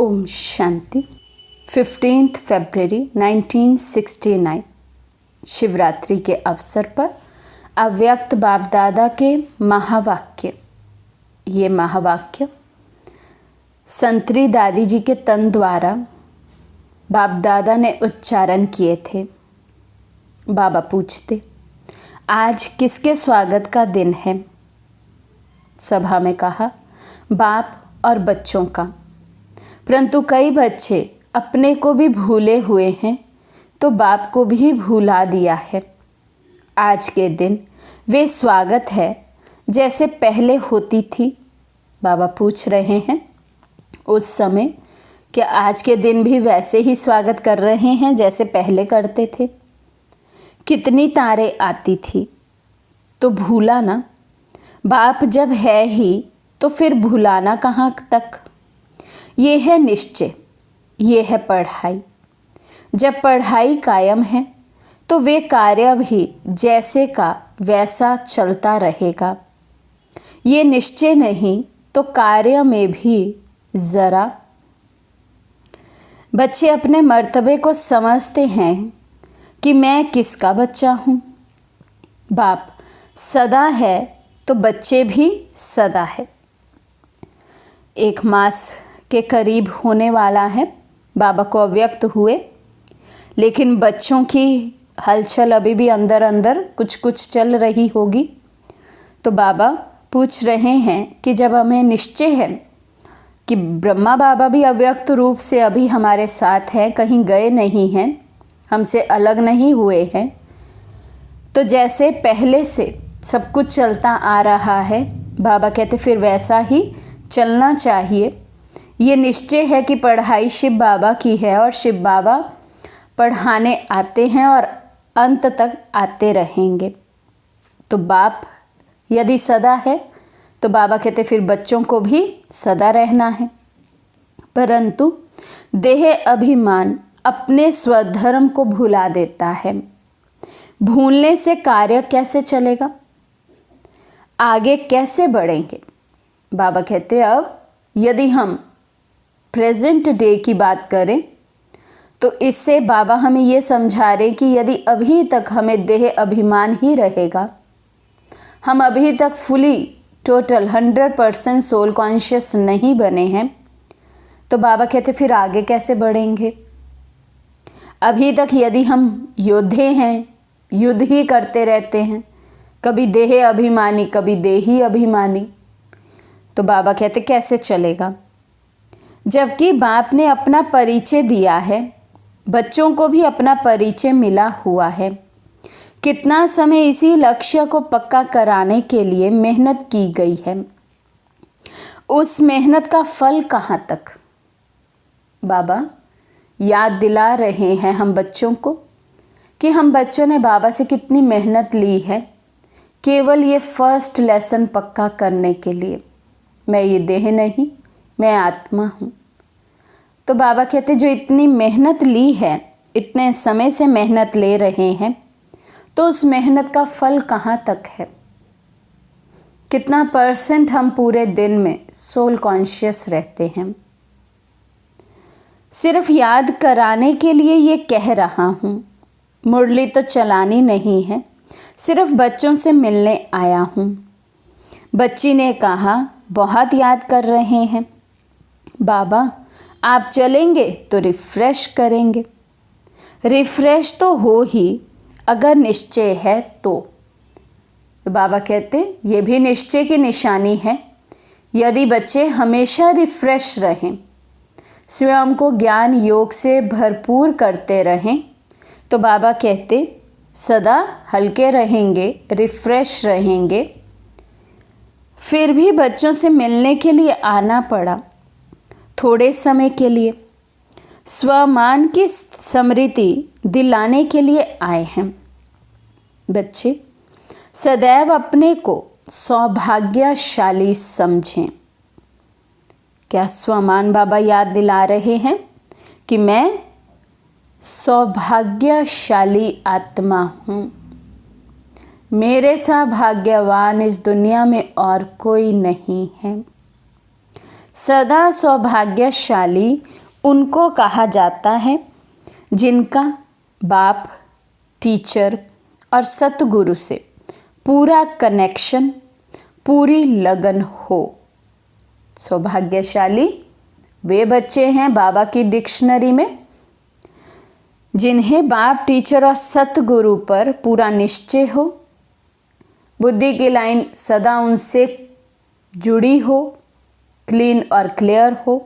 ओम शांति। 15 फरवरी 1969 शिवरात्रि के अवसर पर अव्यक्त बाप दादा के महावाक्य। ये महावाक्य संतरी दादी जी के तन द्वारा बाप दादा ने उच्चारण किए थे। बाबा पूछते, आज किसके स्वागत का दिन है? सभा में कहा, बाप और बच्चों का। परंतु कई बच्चे अपने को भी भूले हुए हैं तो बाप को भी भुला दिया है। आज के दिन वे स्वागत है जैसे पहले होती थी। बाबा पूछ रहे हैं, उस समय क्या आज के दिन भी वैसे ही स्वागत कर रहे हैं जैसे पहले करते थे? कितनी तारें आती थी तो भूला ना। बाप जब है ही तो फिर भुलाना कहाँ तक। ये है निश्चय, ये है पढ़ाई। जब पढ़ाई कायम है तो वे कार्य भी जैसे का वैसा चलता रहेगा। ये निश्चय नहीं तो कार्य में भी ज़रा। बच्चे अपने मर्तबे को समझते हैं कि मैं किसका बच्चा हूँ। बाप सदा है तो बच्चे भी सदा है। 1 मास के करीब होने वाला है बाबा को अव्यक्त हुए, लेकिन बच्चों की हलचल अभी भी अंदर अंदर कुछ कुछ चल रही होगी। तो बाबा पूछ रहे हैं कि जब हमें निश्चय है कि ब्रह्मा बाबा भी अव्यक्त रूप से अभी हमारे साथ हैं, कहीं गए नहीं हैं, हमसे अलग नहीं हुए हैं, तो जैसे पहले से सब कुछ चलता आ रहा है, बाबा कहते फिर वैसा ही चलना चाहिए। ये निश्चय है कि पढ़ाई शिव बाबा की है और शिव बाबा पढ़ाने आते हैं और अंत तक आते रहेंगे। तो बाप यदि सदा है तो बाबा कहते फिर बच्चों को भी सदा रहना है। परंतु देह अभिमान अपने स्वधर्म को भुला देता है। भूलने से कार्य कैसे चलेगा, आगे कैसे बढ़ेंगे? बाबा कहते अब यदि हम प्रेजेंट डे की बात करें तो इससे बाबा हमें ये समझा रहे कि यदि अभी तक हमें देह अभिमान ही रहेगा, हम अभी तक फुली टोटल 100% सोल कॉन्शियस नहीं बने हैं, तो बाबा कहते फिर आगे कैसे बढ़ेंगे? अभी तक यदि हम योद्धे हैं, युद्ध ही करते रहते हैं, कभी देह अभिमानी कभी देही अभिमानी, तो बाबा कहते कैसे चलेगा? जबकि बाप ने अपना परिचय दिया है, बच्चों को भी अपना परिचय मिला हुआ है। कितना समय इसी लक्ष्य को पक्का कराने के लिए मेहनत की गई है, उस मेहनत का फल कहाँ तक? बाबा याद दिला रहे हैं हम बच्चों को कि हम बच्चों ने बाबा से कितनी मेहनत ली है केवल ये फर्स्ट लेसन पक्का करने के लिए। मैं ये देह नहीं, मैं आत्मा हूँ। तो बाबा कहते जो इतनी मेहनत ली है, इतने समय से मेहनत ले रहे हैं, तो उस मेहनत का फल कहाँ तक है? कितना % हम पूरे दिन में सोल कॉन्शियस रहते हैं? सिर्फ याद कराने के लिए ये कह रहा हूँ, मुरली तो चलानी नहीं है, सिर्फ बच्चों से मिलने आया हूँ। बच्ची ने कहा बहुत याद कर रहे हैं बाबा, आप चलेंगे तो रिफ़्रेश करेंगे। रिफ़्रेश तो हो ही अगर निश्चय है तो बाबा कहते ये भी निश्चय की निशानी है। यदि बच्चे हमेशा रिफ़्रेश रहें, स्वयं को ज्ञान योग से भरपूर करते रहें, तो बाबा कहते सदा हल्के रहेंगे, रिफ़्रेश रहेंगे। फिर भी बच्चों से मिलने के लिए आना पड़ा, थोड़े समय के लिए स्वमान की स्मृति दिलाने के लिए आए हैं। बच्चे सदैव अपने को सौभाग्यशाली समझें। क्या स्वमान बाबा याद दिला रहे हैं कि मैं सौभाग्यशाली आत्मा हूँ, मेरे सा भाग्यवान इस दुनिया में और कोई नहीं है। सदा सौभाग्यशाली उनको कहा जाता है जिनका बाप, टीचर और सतगुरु से पूरा कनेक्शन, पूरी लगन हो। सौभाग्यशाली वे बच्चे हैं बाबा की डिक्शनरी में जिन्हें बाप, टीचर और सतगुरु पर पूरा निश्चय हो, बुद्धि की लाइन सदा उनसे जुड़ी हो, क्लीन और क्लियर हो,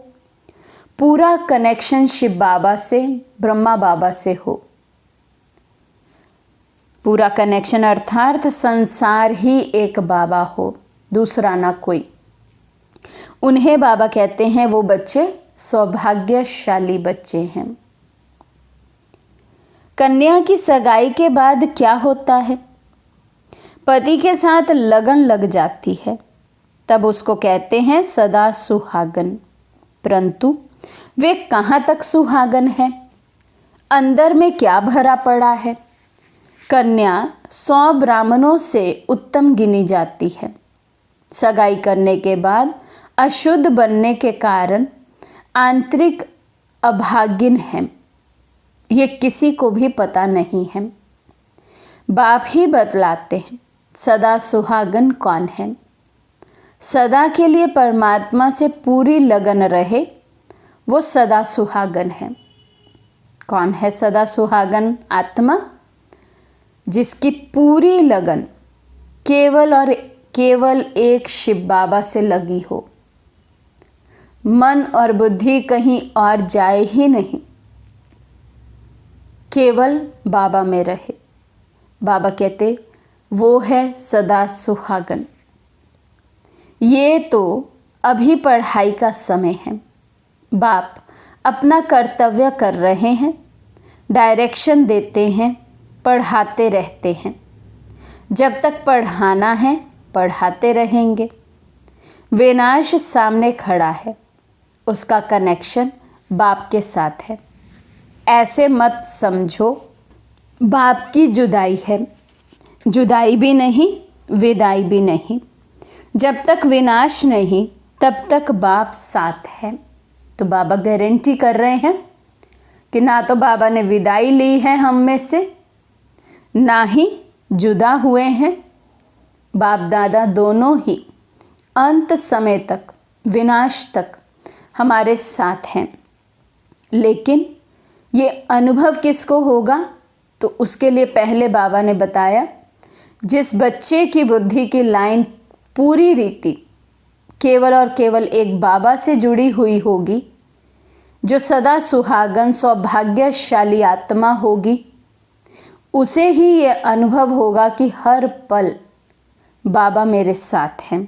पूरा कनेक्शन शिव बाबा से, ब्रह्मा बाबा से हो। पूरा कनेक्शन अर्थात संसार ही एक बाबा हो, दूसरा ना कोई। उन्हें बाबा कहते हैं वो बच्चे सौभाग्यशाली बच्चे हैं। कन्या की सगाई के बाद क्या होता है? पति के साथ लगन लग जाती है, तब उसको कहते हैं सदा सुहागन। परंतु वे कहाँ तक सुहागन है? अंदर में क्या भरा पड़ा है? कन्या 100 ब्राह्मणों से उत्तम गिनी जाती है। सगाई करने के बाद अशुद्ध बनने के कारण आंतरिक अभागिन है। ये किसी को भी पता नहीं है। बाप ही बतलाते हैं सदा सुहागन कौन है। सदा के लिए परमात्मा से पूरी लगन रहे, वो सदा सुहागन है। कौन है सदा सुहागन आत्मा? जिसकी पूरी लगन केवल और केवल एक शिव बाबा से लगी हो, मन और बुद्धि कहीं और जाए ही नहीं, केवल बाबा में रहे। बाबा कहते वो है सदा सुहागन। ये तो अभी पढ़ाई का समय है। बाप अपना कर्तव्य कर रहे हैं, डायरेक्शन देते हैं, पढ़ाते रहते हैं। जब तक पढ़ाना है पढ़ाते रहेंगे। विनाश सामने खड़ा है, उसका कनेक्शन बाप के साथ है। ऐसे मत समझो बाप की जुदाई है। जुदाई भी नहीं, विदाई भी नहीं। जब तक विनाश नहीं तब तक बाप साथ है। तो बाबा गारंटी कर रहे हैं कि ना तो बाबा ने विदाई ली है हम में से, ना ही जुदा हुए हैं। बाप दादा दोनों ही अंत समय तक, विनाश तक हमारे साथ हैं। लेकिन ये अनुभव किसको होगा? तो उसके लिए पहले बाबा ने बताया, जिस बच्चे की बुद्धि की लाइन पूरी रीति केवल और केवल एक बाबा से जुड़ी हुई होगी, जो सदा सुहागन सौभाग्यशाली आत्मा होगी, उसे ही ये अनुभव होगा कि हर पल बाबा मेरे साथ हैं।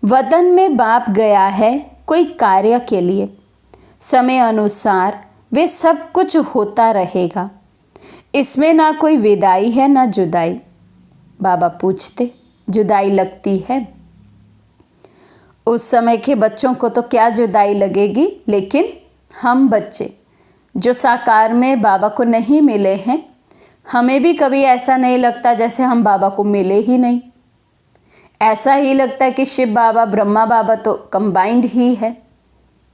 वतन में बाप गया है कोई कार्य के लिए, समय अनुसार वे सब कुछ होता रहेगा। इसमें ना कोई विदाई है ना जुदाई। बाबा पूछते जुदाई लगती है? उस समय के बच्चों को तो क्या जुदाई लगेगी, लेकिन हम बच्चे जो साकार में बाबा को नहीं मिले हैं, हमें भी कभी ऐसा नहीं लगता जैसे हम बाबा को मिले ही नहीं। ऐसा ही लगता है कि शिव बाबा, ब्रह्मा बाबा तो कंबाइंड ही है।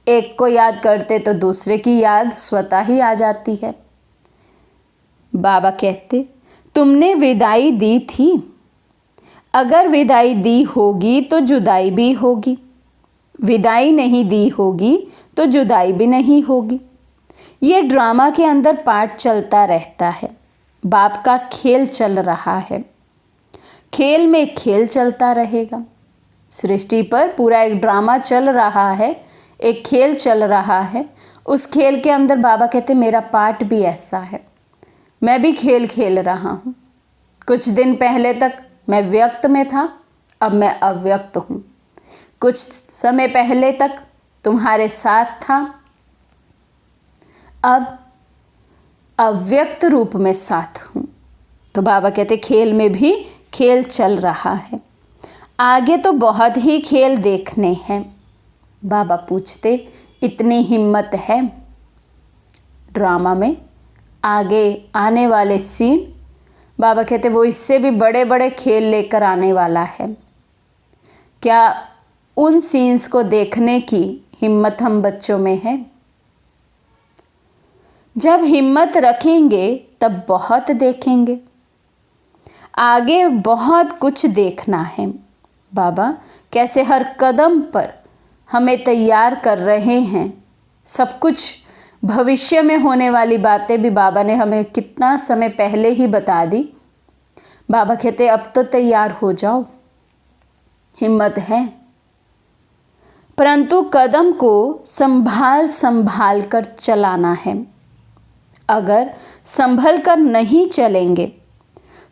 एक को याद करते तो दूसरे की याद स्वतः ही आ जाती है। बाबा कहते तुमने विदाई दी थी। अगर विदाई दी होगी तो जुदाई भी होगी, विदाई नहीं दी होगी तो जुदाई भी नहीं होगी। ये ड्रामा के अंदर पार्ट चलता रहता है। बाप का खेल चल रहा है, खेल में खेल चलता रहेगा। सृष्टि पर पूरा एक ड्रामा चल रहा है, एक खेल चल रहा है। उस खेल के अंदर बाबा कहते मेरा पार्ट भी ऐसा है, मैं भी खेल खेल रहा हूँ। कुछ दिन पहले तक मैं व्यक्त में था, अब मैं अव्यक्त हूँ। कुछ समय पहले तक तुम्हारे साथ था, अब अव्यक्त रूप में साथ हूँ। तो बाबा कहते खेल में भी खेल चल रहा है, आगे तो बहुत ही खेल देखने हैं। बाबा पूछते इतनी हिम्मत है ड्रामा में? आगे आने वाले सीन बाबा कहते वो इससे भी बड़े बड़े खेल लेकर आने वाला है। क्या उन सीन्स को देखने की हिम्मत हम बच्चों में है? जब हिम्मत रखेंगे तब बहुत देखेंगे। आगे बहुत कुछ देखना है। बाबा कैसे हर कदम पर हमें तैयार कर रहे हैं। सब कुछ भविष्य में होने वाली बातें भी बाबा ने हमें कितना समय पहले ही बता दी। बाबा कहते अब तो तैयार हो जाओ, हिम्मत है। परंतु कदम को संभाल संभाल कर चलाना है। अगर संभल कर नहीं चलेंगे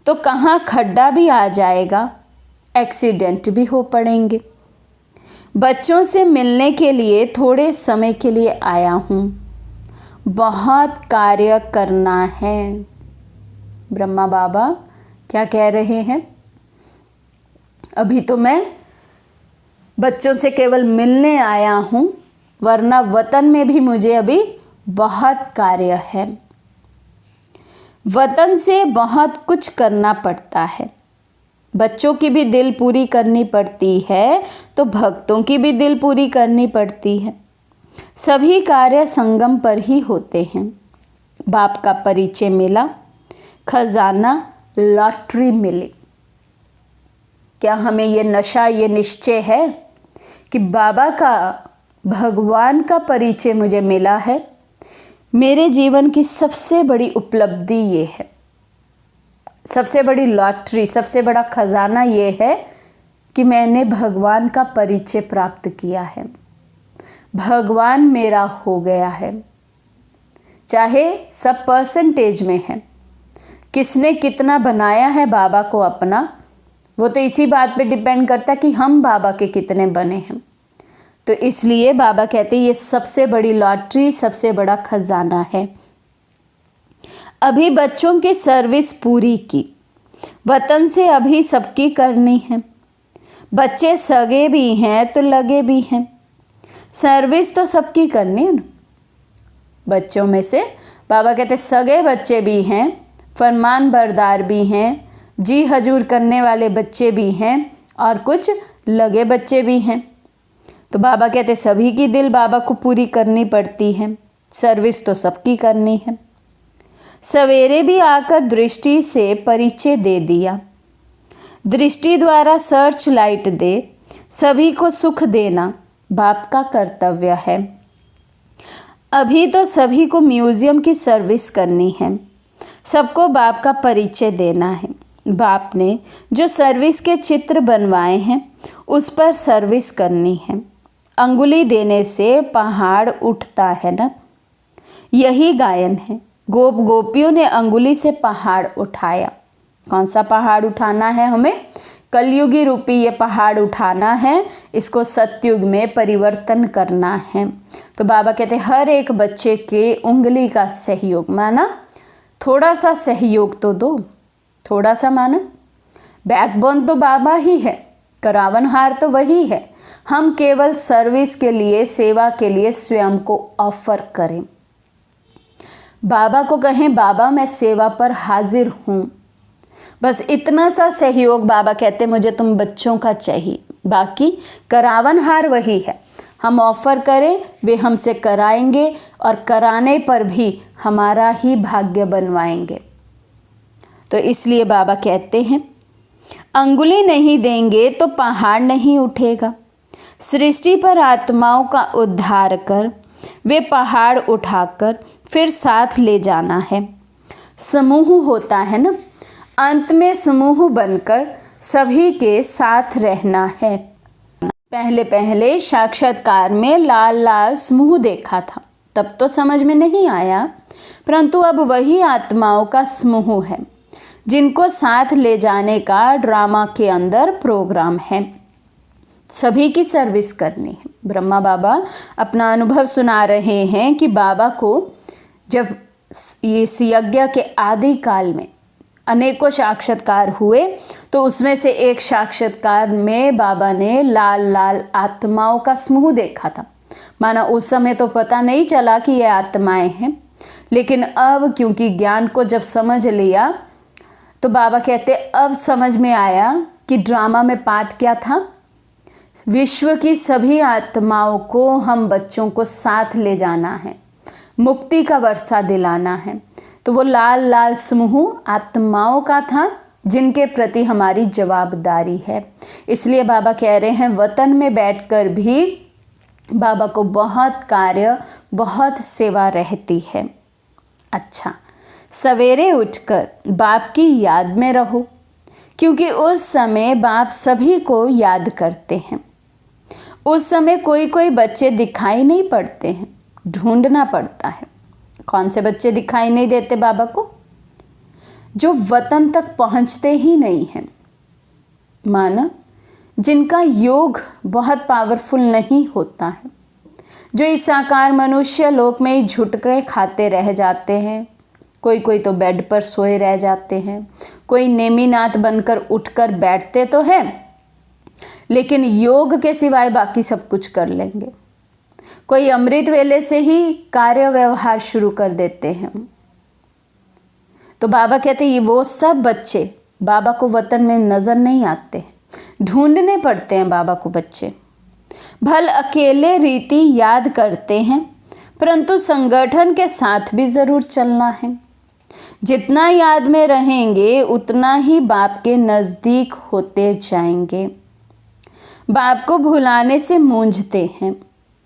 तो कहाँ खड्डा भी आ जाएगा, एक्सीडेंट भी हो पड़ेंगे। बच्चों से मिलने के लिए थोड़े समय के लिए आया हूँ, बहुत कार्य करना है। ब्रह्मा बाबा क्या कह रहे हैं? अभी तो मैं बच्चों से केवल मिलने आया हूँ, वरना वतन में भी मुझे अभी बहुत कार्य है। वतन से बहुत कुछ करना पड़ता है। बच्चों की भी दिल पूरी करनी पड़ती है, तो भक्तों की भी दिल पूरी करनी पड़ती है। सभी कार्य संगम पर ही होते हैं। बाप का परिचय मिला, खजाना लॉटरी मिली। क्या हमें ये नशा, ये निश्चय है कि बाबा का, भगवान का परिचय मुझे मिला है? मेरे जीवन की सबसे बड़ी उपलब्धि ये है, सबसे बड़ी लॉटरी, सबसे बड़ा खजाना ये है कि मैंने भगवान का परिचय प्राप्त किया है। भगवान मेरा हो गया है। चाहे सब परसेंटेज में है, किसने कितना बनाया है बाबा को अपना, वो तो इसी बात पे डिपेंड करता है कि हम बाबा के कितने बने हैं। तो इसलिए बाबा कहते हैं ये सबसे बड़ी लॉटरी, सबसे बड़ा खजाना है। अभी बच्चों की सर्विस पूरी की, वतन से अभी सबकी करनी है। बच्चे सगे भी हैं तो लगे भी हैं, सर्विस तो सबकी करनी है ना। बच्चों में से बाबा कहते सगे बच्चे भी हैं, फरमान बरदार भी हैं, जी हजूर करने वाले बच्चे भी हैं, और कुछ लगे बच्चे भी हैं। तो बाबा कहते सभी की दिल बाबा को पूरी करनी पड़ती है, सर्विस तो सबकी करनी है। सवेरे भी आकर दृष्टि से परिचय दे दिया। दृष्टि द्वारा सर्च लाइट दे, सभी को सुख देना बाप का कर्तव्य है। अभी तो सभी को म्यूजियम की सर्विस करनी है, सबको बाप का परिचय देना है। बाप ने जो सर्विस के चित्र बनवाए हैं उस पर सर्विस करनी है। अंगुली देने से पहाड़ उठता है ना, यही गायन है। गोप गोपियों ने अंगुली से पहाड़ उठाया। कौन सा पहाड़ उठाना है हमें? कलयुगी रूपी ये पहाड़ उठाना है, इसको सतयुग में परिवर्तन करना है। तो बाबा कहते हर एक बच्चे के उंगली का सहयोग माना, थोड़ा सा सहयोग तो दो, थोड़ा सा माना। बैकबोन तो बाबा ही है, करावनहार तो वही है। हम केवल सर्विस के लिए, सेवा के लिए स्वयं को ऑफर करें। बाबा को कहें बाबा मैं सेवा पर हाजिर हूँ। बस इतना सा सहयोग बाबा कहते मुझे तुम बच्चों का चाहिए, बाकी करावनहार वही है। हम ऑफर करें, वे हमसे कराएंगे, और कराने पर भी हमारा ही भाग्य बनवाएंगे। तो इसलिए बाबा कहते हैं अंगुली नहीं देंगे तो पहाड़ नहीं उठेगा। सृष्टि पर आत्माओं का उद्धार कर वे पहाड़ उठाकर फिर साथ ले जाना है। समूह होता है ना, अंत में समूह बनकर सभी के साथ रहना है। पहले पहले साक्षात्कार में लाल लाल समूह देखा था, तब तो समझ में नहीं आया, परंतु अब वही आत्माओं का समूह है जिनको साथ ले जाने का ड्रामा के अंदर प्रोग्राम है। सभी की सर्विस करनी है। ब्रह्मा बाबा अपना अनुभव सुना रहे हैं कि बाबा को जब ये यज्ञ के आदि काल में अनेकों साक्षात्कार हुए, तो उसमें से एक साक्षात्कार में बाबा ने लाल लाल आत्माओं का समूह देखा था। माना उस समय तो पता नहीं चला कि ये आत्माएं हैं, लेकिन अब क्योंकि ज्ञान को जब समझ लिया तो बाबा कहते अब समझ में आया कि ड्रामा में पार्ट क्या था। विश्व की सभी आत्माओं को हम बच्चों को साथ ले जाना है, मुक्ति का वर्षा दिलाना है। तो वो लाल लाल समूह आत्माओं का था जिनके प्रति हमारी जवाबदारी है। इसलिए बाबा कह रहे हैं वतन में बैठकर भी बाबा को बहुत कार्य, बहुत सेवा रहती है। अच्छा, सवेरे उठकर बाप की याद में रहो, क्योंकि उस समय बाप सभी को याद करते हैं। उस समय कोई कोई बच्चे दिखाई नहीं पड़ते हैं, ढूंढना पड़ता है। कौन से बच्चे दिखाई नहीं देते बाबा को? जो वतन तक पहुंचते ही नहीं हैं, माना जिनका योग बहुत पावरफुल नहीं होता है, जो इस साकार मनुष्य लोक में ही झुटके खाते रह जाते हैं। कोई कोई तो बेड पर सोए रह जाते हैं, कोई नेमीनाथ बनकर उठकर बैठते तो हैं, लेकिन योग के सिवाय बाकी सब कुछ कर लेंगे। कोई अमृत वेले से ही कार्य व्यवहार शुरू कर देते हैं। तो बाबा कहते हैं वो सब बच्चे बाबा को वतन में नजर नहीं आते हैं, ढूंढने पड़ते हैं बाबा को बच्चे। भल अकेले रीति याद करते हैं, परंतु संगठन के साथ भी जरूर चलना है। जितना याद में रहेंगे उतना ही बाप के नजदीक होते जाएंगे। बाप को भुलाने से मूंझते हैं,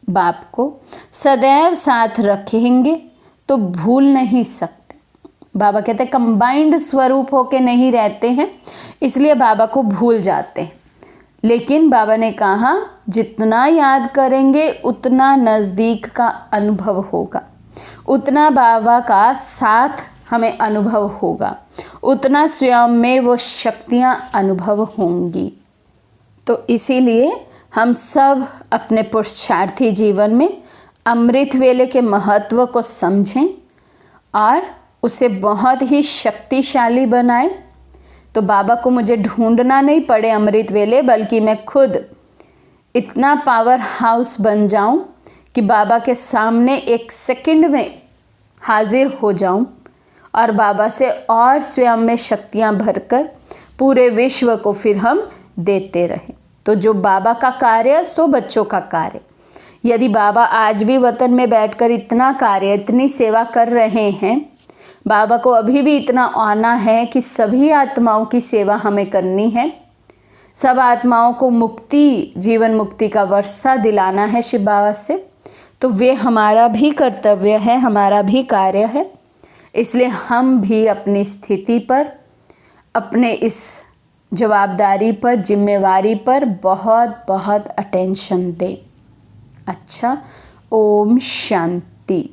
बाप को सदैव साथ रखेंगे तो भूल नहीं सकते। बाबा कहते हैं कंबाइंड स्वरूप होके नहीं रहते हैं, इसलिए बाबा को भूल जाते हैं। लेकिन बाबा ने कहा जितना याद करेंगे उतना नज़दीक का अनुभव होगा, उतना बाबा का साथ हमें अनुभव होगा, उतना स्वयं में वो शक्तियाँ अनुभव होंगी। तो इसीलिए हम सब अपने पुरुषार्थी जीवन में अमृत वेले के महत्व को समझें और उसे बहुत ही शक्तिशाली बनाएं। तो बाबा को मुझे ढूंढना नहीं पड़े अमृत वेले, बल्कि मैं खुद इतना पावर हाउस बन जाऊं कि बाबा के सामने एक सेकंड में हाजिर हो जाऊं और बाबा से और स्वयं में शक्तियां भरकर पूरे विश्व को फिर हम देते रहें। तो जो बाबा का कार्य सो बच्चों का कार्य। यदि बाबा आज भी वतन में बैठकर इतना कार्य, इतनी सेवा कर रहे हैं, बाबा को अभी भी इतना आना है कि सभी आत्माओं की सेवा हमें करनी है, सब आत्माओं को मुक्ति, जीवन मुक्ति का वर्षा दिलाना है शिव बाबा से, तो वे हमारा भी कर्तव्य है, हमारा भी कार्य है। इसलिए हम भी अपनी स्थिति पर, अपने इस जवाबदारी पर, जिम्मेवारी पर बहुत बहुत अटेंशन दें। अच्छा, ओम शांति।